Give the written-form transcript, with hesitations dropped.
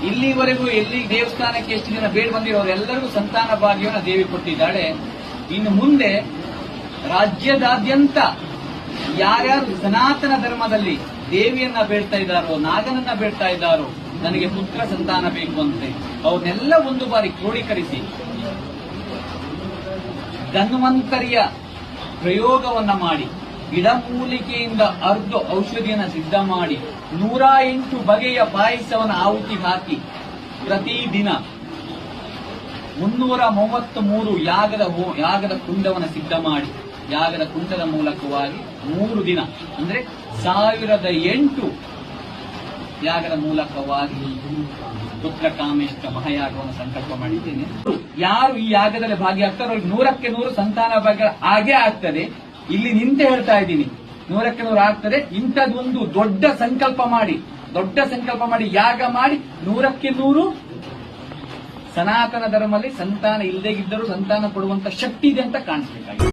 ಇಲ್ಲಿವರೆಗೂ ಎಲ್ಲಿ ದೇವಸ್ಥಾನಕ್ಕೆ ಎಷ್ಟು ಜನ ಬೇಡ ಬಂದಿರೋರೆಲ್ಲರಿಗೂ ಸಂತಾನ ಭಾಗ್ಯವನ್ನು ದೇವಿ ಕೊಟ್ಟಿದ್ದಾಳೆ. ಇನ್ನು ಮುಂದೆ ರಾಜ್ಯದಾದ್ಯಂತ ಯಾರ್ಯಾರು ಸನಾತನ ಧರ್ಮದಲ್ಲಿ ದೇವಿಯನ್ನ ಬೇಡ್ತಾ ಇದ್ದಾರೋ, ನಾಗನನ್ನ ಬೇಡ್ತಾ ಇದ್ದಾರೋ, ನನಗೆ ಪುತ್ರ ಸಂತಾನ ಬೇಕು ಅಂತೆ, ಅವನ್ನೆಲ್ಲ ಒಂದು ಬಾರಿ ಕ್ರೋಢೀಕರಿಸಿ ಧನ್ವಂತರಿಯ ಪ್ರಯೋಗವನ್ನ ಮಾಡಿ ಗಿಡಮೂಲಿಕೆಯಿಂದ ಅರ್ಧ ಔಷಧಿಯನ್ನು ಸಿದ್ಧ ಮಾಡಿ 108 ಬಗೆಯ ಪಾಯಸವನ್ನು ಆಹುತಿಗೆ ಹಾಕಿ ಪ್ರತಿದಿನ 333 ಯಾಗದ ಕುಂಡವನ್ನು ಸಿದ್ಧ ಮಾಡಿ ಯಾಗದ ಕುಂಡದ ಮೂಲಕವಾಗಿ 3 ದಿನ ಅಂದ್ರೆ 1008 ಯಾಗದ ಮೂಲಕವಾಗಿ ಪುತ್ರ ಕಾಮೇಷ್ಟ ಮಹಾಯಾಗವನ್ನು ಸಂಕಲ್ಪ ಮಾಡಿದ್ದೇನೆ. ಯಾರು ಈ ಯಾಗದಲ್ಲಿ ಭಾಗಿಯಾಗ್ತಾರೋ ಅವ್ರಿಗೆ 100ಕ್ಕೆ 100 ಸಂತಾನ ಭಾಗ್ಯ ಆಗೇ ಆಗ್ತದೆ. ಇಲ್ಲಿ ನಿಂತೆ ಹೇಳ್ತಾ ಇದ್ದೀನಿ, 100ಕ್ಕೆ 100 ಆಗ್ತದೆ. ಇಂಥದ್ದೊಂದು ದೊಡ್ಡ ಸಂಕಲ್ಪ ಮಾಡಿ ಯಾಗ ಮಾಡಿ 100ಕ್ಕೆ 100 ಸನಾತನ ಧರ್ಮದಲ್ಲಿ ಸಂತಾನ ಇಲ್ಲದೇ ಇದ್ದರೂ ಸಂತಾನ ಕೊಡುವಂತ ಶಕ್ತಿ ಇದೆ ಅಂತ ಕಾಣಿಸ್ಬೇಕಾಗಿದೆ.